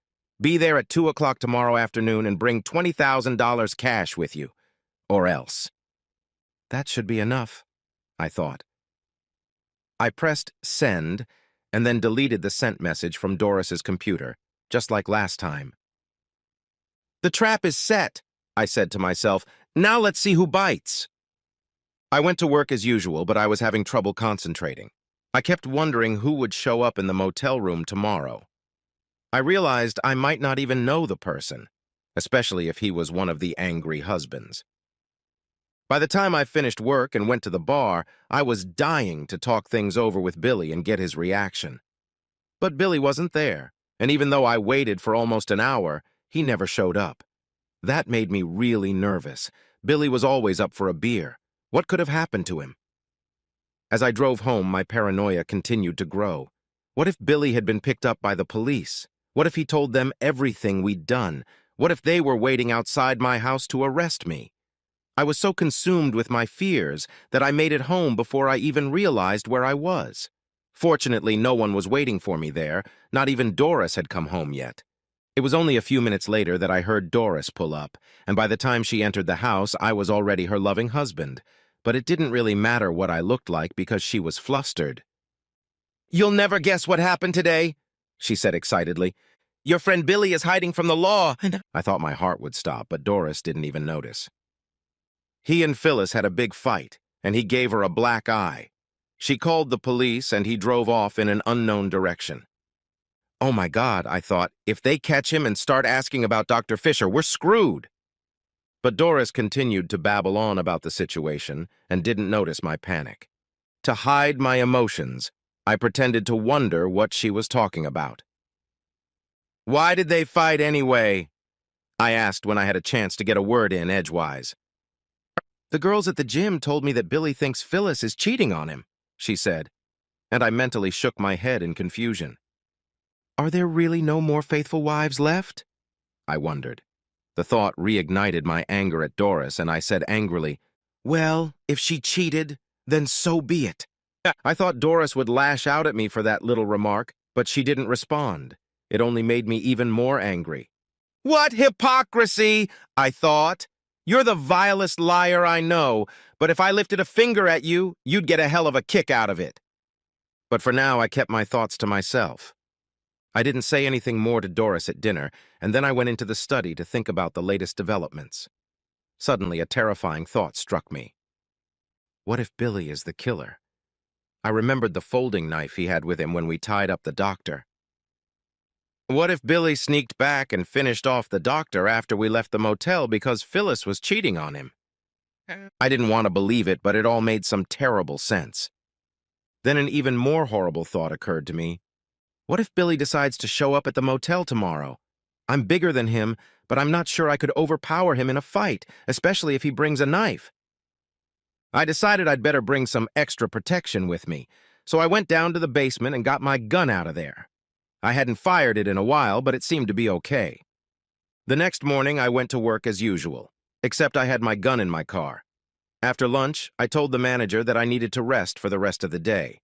Be there at 2 o'clock tomorrow afternoon and bring $20,000 cash with you. Or else. That should be enough, I thought. I pressed send and then deleted the sent message from Doris's computer, just like last time. The trap is set, I said to myself. Now let's see who bites. I went to work as usual, but I was having trouble concentrating. I kept wondering who would show up in the motel room tomorrow. I realized I might not even know the person, especially if he was one of the angry husbands. By the time I finished work and went to the bar, I was dying to talk things over with Billy and get his reaction. But Billy wasn't there, and even though I waited for almost an hour, he never showed up. That made me really nervous. Billy was always up for a beer. What could have happened to him? As I drove home, my paranoia continued to grow. What if Billy had been picked up by the police? What if he told them everything we'd done? What if they were waiting outside my house to arrest me? I was so consumed with my fears that I made it home before I even realized where I was. Fortunately, no one was waiting for me there. Not even Doris had come home yet. It was only a few minutes later that I heard Doris pull up, and by the time she entered the house, I was already her loving husband. But it didn't really matter what I looked like because she was flustered. "You'll never guess what happened today," she said excitedly. "Your friend Billy is hiding from the law." I thought my heart would stop, but Doris didn't even notice. He and Phyllis had a big fight, and he gave her a black eye. She called the police, and he drove off in an unknown direction. Oh my God, I thought, if they catch him and start asking about Dr. Fisher, we're screwed. But Doris continued to babble on about the situation and didn't notice my panic. To hide my emotions, I pretended to wonder what she was talking about. "Why did they fight anyway?" I asked when I had a chance to get a word in edgewise. "The girls at the gym told me that Billy thinks Phyllis is cheating on him," she said, and I mentally shook my head in confusion. Are there really no more faithful wives left? I wondered. The thought reignited my anger at Doris, and I said angrily, "Well, if she cheated, then so be it." I thought Doris would lash out at me for that little remark, but she didn't respond. It only made me even more angry. "What hypocrisy!" I thought. "You're the vilest liar I know, but if I lifted a finger at you, you'd get a hell of a kick out of it." But for now, I kept my thoughts to myself. I didn't say anything more to Doris at dinner, and then I went into the study to think about the latest developments. Suddenly, a terrifying thought struck me. What if Billy is the killer? I remembered the folding knife he had with him when we tied up the doctor. What if Billy sneaked back and finished off the doctor after we left the motel because Phyllis was cheating on him? I didn't want to believe it, but it all made some terrible sense. Then an even more horrible thought occurred to me. What if Billy decides to show up at the motel tomorrow? I'm bigger than him, but I'm not sure I could overpower him in a fight, especially if he brings a knife. I decided I'd better bring some extra protection with me, so I went down to the basement and got my gun out of there. I hadn't fired it in a while, but it seemed to be okay. The next morning, I went to work as usual, except I had my gun in my car. After lunch, I told the manager that I needed to rest for the rest of the day.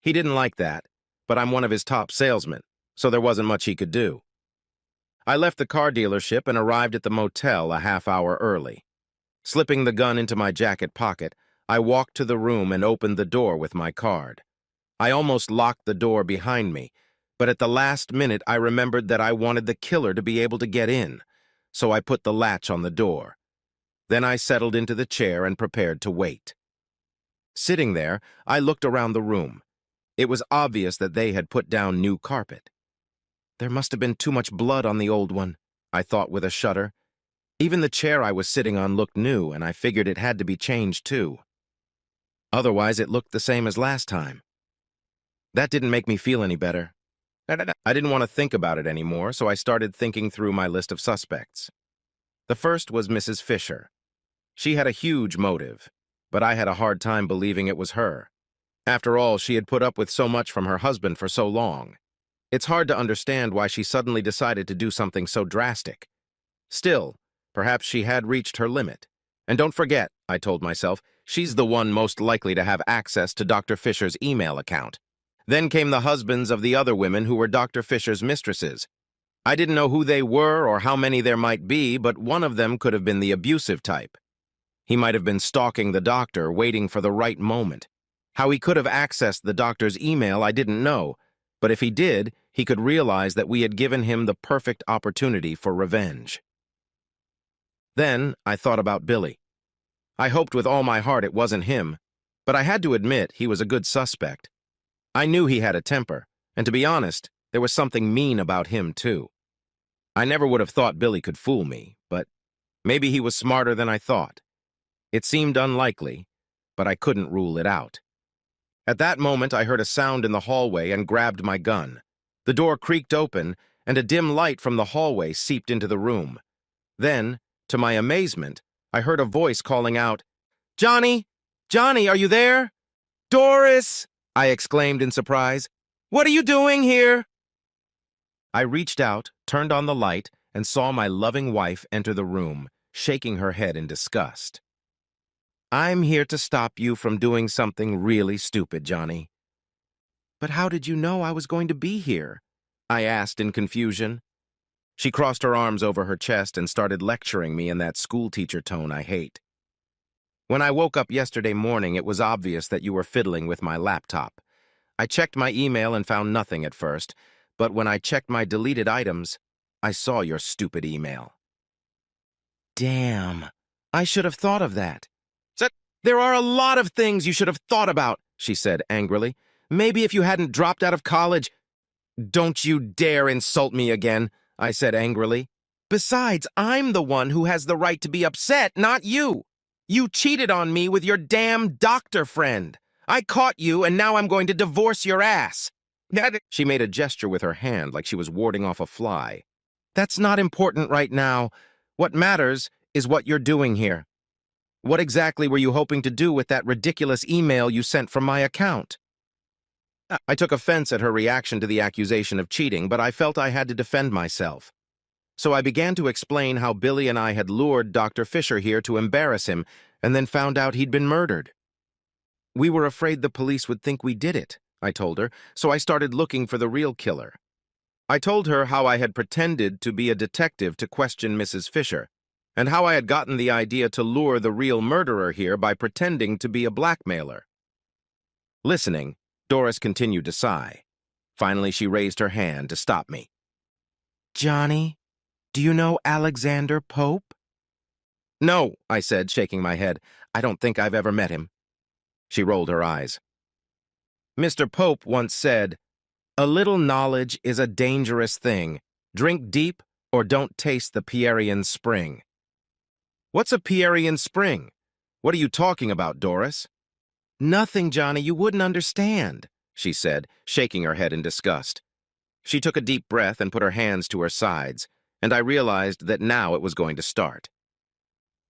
He didn't like that, but I'm one of his top salesmen, so there wasn't much he could do. I left the car dealership and arrived at the motel a half hour early. Slipping the gun into my jacket pocket, I walked to the room and opened the door with my card. I almost locked the door behind me, but at the last minute I remembered that I wanted the killer to be able to get in, so I put the latch on the door. Then I settled into the chair and prepared to wait. Sitting there, I looked around the room. It was obvious that they had put down new carpet. There must have been too much blood on the old one, I thought with a shudder. Even the chair I was sitting on looked new, and I figured it had to be changed too. Otherwise, it looked the same as last time. That didn't make me feel any better. I didn't want to think about it anymore, so I started thinking through my list of suspects. The first was Mrs. Fisher. She had a huge motive, but I had a hard time believing it was her. After all, she had put up with so much from her husband for so long. It's hard to understand why she suddenly decided to do something so drastic. Still, perhaps she had reached her limit. And don't forget, I told myself, she's the one most likely to have access to Dr. Fisher's email account. Then came the husbands of the other women who were Dr. Fisher's mistresses. I didn't know who they were or how many there might be, but one of them could have been the abusive type. He might have been stalking the doctor, waiting for the right moment. How he could have accessed the doctor's email, I didn't know, but if he did, he could realize that we had given him the perfect opportunity for revenge. Then I thought about Billy. I hoped with all my heart it wasn't him, but I had to admit he was a good suspect. I knew he had a temper, and to be honest, there was something mean about him too. I never would have thought Billy could fool me, but maybe he was smarter than I thought. It seemed unlikely, but I couldn't rule it out. At that moment, I heard a sound in the hallway and grabbed my gun. The door creaked open, and a dim light from the hallway seeped into the room. Then, to my amazement, I heard a voice calling out, "Johnny! Johnny, are you there?" "Doris!" I exclaimed in surprise. "What are you doing here?" I reached out, turned on the light, and saw my loving wife enter the room, shaking her head in disgust. "I'm here to stop you from doing something really stupid, Johnny." "But how did you know I was going to be here?" I asked in confusion. She crossed her arms over her chest and started lecturing me in that schoolteacher tone I hate. "When I woke up yesterday morning, it was obvious that you were fiddling with my laptop. I checked my email and found nothing at first, but when I checked my deleted items, I saw your stupid email." "Damn, I should have thought of that." "There are a lot of things you should have thought about," she said angrily. "Maybe if you hadn't dropped out of college—" "Don't you dare insult me again," I said angrily. "Besides, I'm the one who has the right to be upset, not you. You cheated on me with your damn doctor friend. I caught you, and now I'm going to divorce your ass." She made a gesture with her hand like she was warding off a fly. "That's not important right now. What matters is what you're doing here. What exactly were you hoping to do with that ridiculous email you sent from my account?" I took offense at her reaction to the accusation of cheating, but I felt I had to defend myself. So I began to explain how Billy and I had lured Dr. Fisher here to embarrass him and then found out he'd been murdered. "We were afraid the police would think we did it," I told her, so I started looking for the real killer. I told her how I had pretended to be a detective to question Mrs. Fisher, and how I had gotten the idea to lure the real murderer here by pretending to be a blackmailer. Listening, Doris continued to sigh. Finally, she raised her hand to stop me. "Johnny, do you know Alexander Pope?" "No," I said, shaking my head. "I don't think I've ever met him." She rolled her eyes. "Mr. Pope once said, 'A little knowledge is a dangerous thing. Drink deep or don't taste the Pierian spring.'" "What's a Pierian spring? What are you talking about, Doris?" "Nothing, Johnny, you wouldn't understand," she said, shaking her head in disgust. She took a deep breath and put her hands to her sides, and I realized that now it was going to start.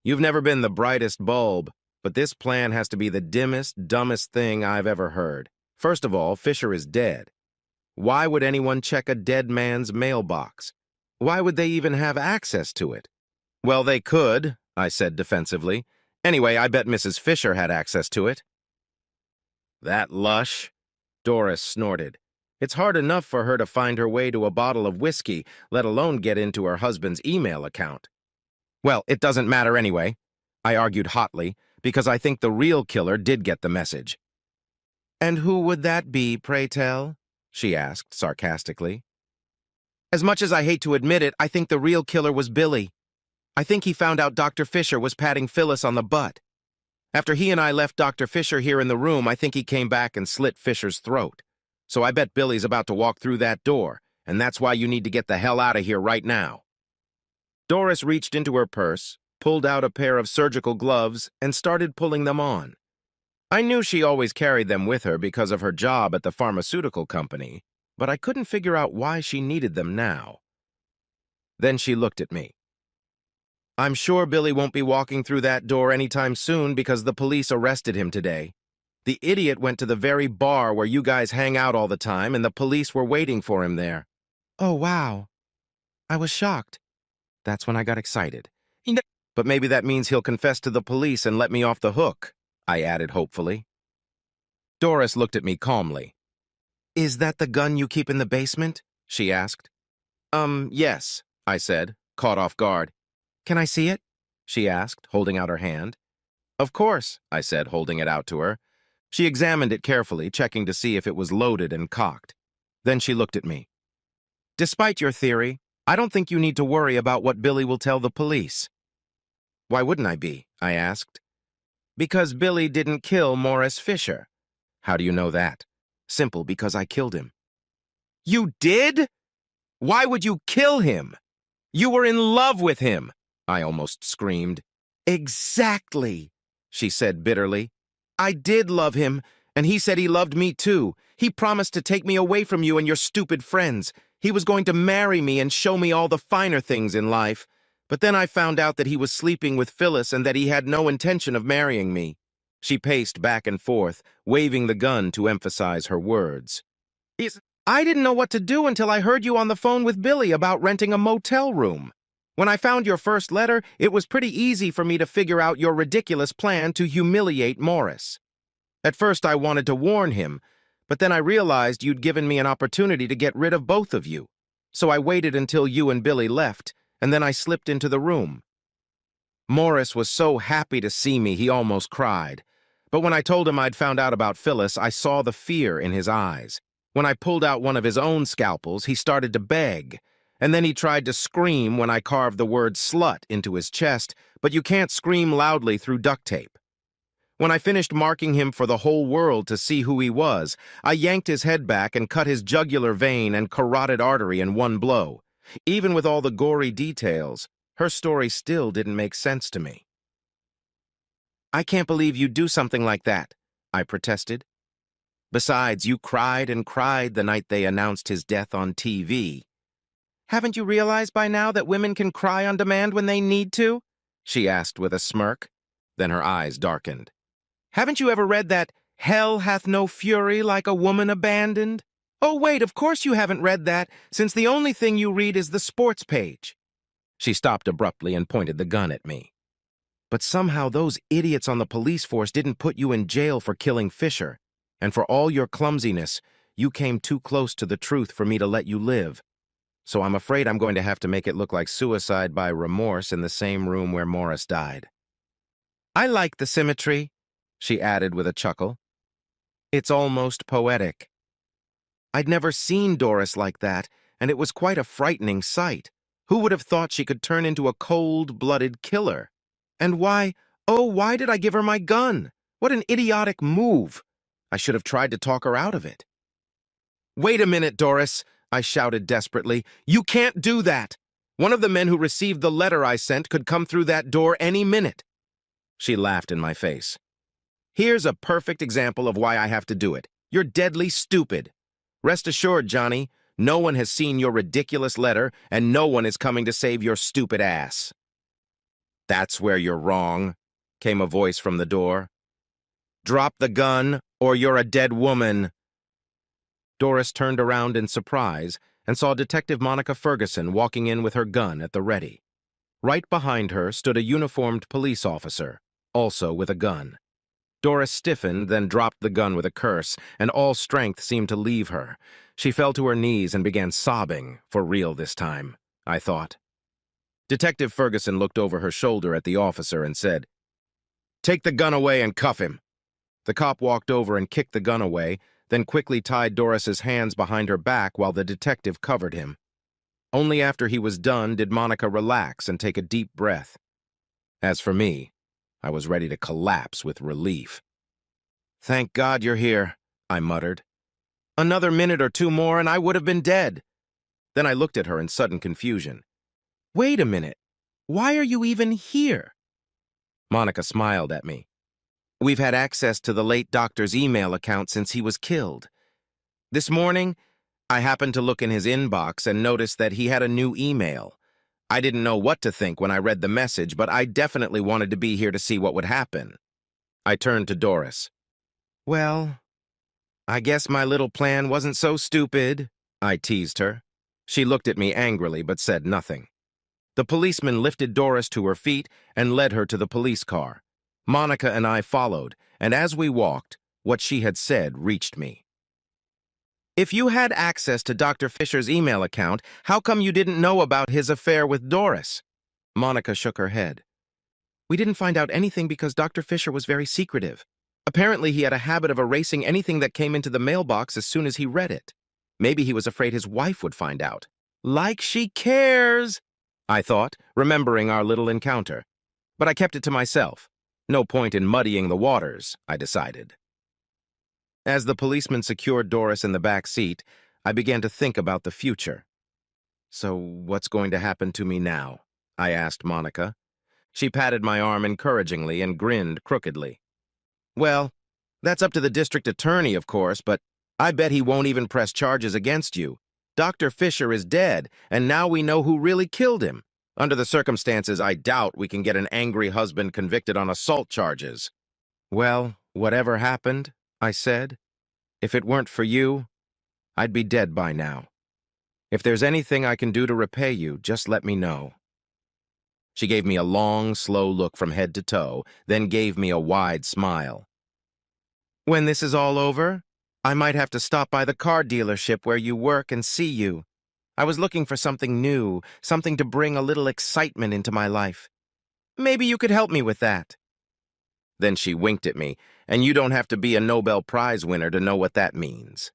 "You've never been the brightest bulb, but this plan has to be the dimmest, dumbest thing I've ever heard. First of all, Fisher is dead. Why would anyone check a dead man's mailbox? Why would they even have access to it?" "Well, they could," I said defensively. "Anyway, I bet Mrs. Fisher had access to it." "That lush," Doris snorted. It's hard enough for her to find her way to a bottle of whiskey, let alone get into her husband's email account. Well, it doesn't matter anyway, I argued hotly, because I think the real killer did get the message. And who would that be, pray tell? She asked sarcastically. As much as I hate to admit it, I think the real killer was Billy. I think he found out Dr. Fisher was patting Phyllis on the butt. After he and I left Dr. Fisher here in the room, I think he came back and slit Fisher's throat. So I bet Billy's about to walk through that door, and that's why you need to get the hell out of here right now. Doris reached into her purse, pulled out a pair of surgical gloves, and started pulling them on. I knew she always carried them with her because of her job at the pharmaceutical company, but I couldn't figure out why she needed them now. Then she looked at me. I'm sure Billy won't be walking through that door anytime soon because the police arrested him today. The idiot went to the very bar where you guys hang out all the time, and the police were waiting for him there. Oh, wow. I was shocked. That's when I got excited. But maybe that means he'll confess to the police and let me off the hook, I added hopefully. Doris looked at me calmly. Is that the gun you keep in the basement? She asked. Yes, I said, caught off guard. Can I see it? She asked, holding out her hand. Of course, I said, holding it out to her. She examined it carefully, checking to see if it was loaded and cocked. Then she looked at me. Despite your theory, I don't think you need to worry about what Billy will tell the police. Why wouldn't I be? I asked. Because Billy didn't kill Morris Fisher. How do you know that? Simple, because I killed him. You did? Why would you kill him? You were in love with him, I almost screamed. Exactly, she said bitterly. I did love him, and he said he loved me too. He promised to take me away from you and your stupid friends. He was going to marry me and show me all the finer things in life. But then I found out that he was sleeping with Phyllis and that he had no intention of marrying me. She paced back and forth, waving the gun to emphasize her words. I didn't know what to do until I heard you on the phone with Billy about renting a motel room. When I found your first letter, it was pretty easy for me to figure out your ridiculous plan to humiliate Morris. At first I wanted to warn him, but then I realized you'd given me an opportunity to get rid of both of you. So I waited until you and Billy left, and then I slipped into the room. Morris was so happy to see me he almost cried. But when I told him I'd found out about Phyllis, I saw the fear in his eyes. When I pulled out one of his own scalpels, he started to beg. And then he tried to scream when I carved the word slut into his chest, but you can't scream loudly through duct tape. When I finished marking him for the whole world to see who he was, I yanked his head back and cut his jugular vein and carotid artery in one blow. Even with all the gory details, her story still didn't make sense to me. I can't believe you'd do something like that, I protested. Besides, you cried and cried the night they announced his death on TV. Haven't you realized by now that women can cry on demand when they need to? She asked with a smirk. Then her eyes darkened. Haven't you ever read that, hell hath no fury like a woman abandoned? Oh, wait, of course you haven't read that, since the only thing you read is the sports page. She stopped abruptly and pointed the gun at me. But somehow those idiots on the police force didn't put you in jail for killing Fisher. And for all your clumsiness, you came too close to the truth for me to let you live. So I'm afraid I'm going to have to make it look like suicide by remorse in the same room where Morris died. I like the symmetry, she added with a chuckle. It's almost poetic. I'd never seen Doris like that, and it was quite a frightening sight. Who would have thought she could turn into a cold-blooded killer? And why did I give her my gun? What an idiotic move. I should have tried to talk her out of it. Wait a minute, Doris, I shouted desperately. You can't do that. One of the men who received the letter I sent could come through that door any minute. She laughed in my face. Here's a perfect example of why I have to do it. You're deadly stupid. Rest assured, Johnny, no one has seen your ridiculous letter, and no one is coming to save your stupid ass. That's where you're wrong, came a voice from the door. Drop the gun, or you're a dead woman. Doris turned around in surprise and saw Detective Monica Ferguson walking in with her gun at the ready. Right behind her stood a uniformed police officer, also with a gun. Doris stiffened, then dropped the gun with a curse, and all strength seemed to leave her. She fell to her knees and began sobbing, for real this time, I thought. Detective Ferguson looked over her shoulder at the officer and said, "Take the gun away and cuff him." The cop walked over and kicked the gun away, then quickly tied Doris's hands behind her back while the detective covered him. Only after he was done did Monica relax and take a deep breath. As for me, I was ready to collapse with relief. "Thank God you're here," I muttered. "Another minute or two more and I would have been dead." Then I looked at her in sudden confusion. "Wait a minute. Why are you even here?" Monica smiled at me. "We've had access to the late doctor's email account since he was killed. This morning, I happened to look in his inbox and noticed that he had a new email. I didn't know what to think when I read the message, but I definitely wanted to be here to see what would happen." I turned to Doris. "Well, I guess my little plan wasn't so stupid," I teased her. She looked at me angrily but said nothing. The policeman lifted Doris to her feet and led her to the police car. Monica and I followed, and as we walked, what she had said reached me. "If you had access to Dr. Fisher's email account, how come you didn't know about his affair with Doris?" Monica shook her head. "We didn't find out anything because Dr. Fisher was very secretive. Apparently he had a habit of erasing anything that came into the mailbox as soon as he read it. Maybe he was afraid his wife would find out." "Like she cares," I thought, remembering our little encounter. But I kept it to myself. No point in muddying the waters, I decided. As the policeman secured Doris in the back seat, I began to think about the future. "So what's going to happen to me now?" I asked Monica. She patted my arm encouragingly and grinned crookedly. "Well, that's up to the district attorney, of course, but I bet he won't even press charges against you. Dr. Fisher is dead, and now we know who really killed him. Under the circumstances, I doubt we can get an angry husband convicted on assault charges." "Well, whatever happened," I said, "if it weren't for you, I'd be dead by now. If there's anything I can do to repay you, just let me know." She gave me a long, slow look from head to toe, then gave me a wide smile. "When this is all over, I might have to stop by the car dealership where you work and see you. I was looking for something new, something to bring a little excitement into my life. Maybe you could help me with that." Then she winked at me, "And you don't have to be a Nobel Prize winner to know what that means."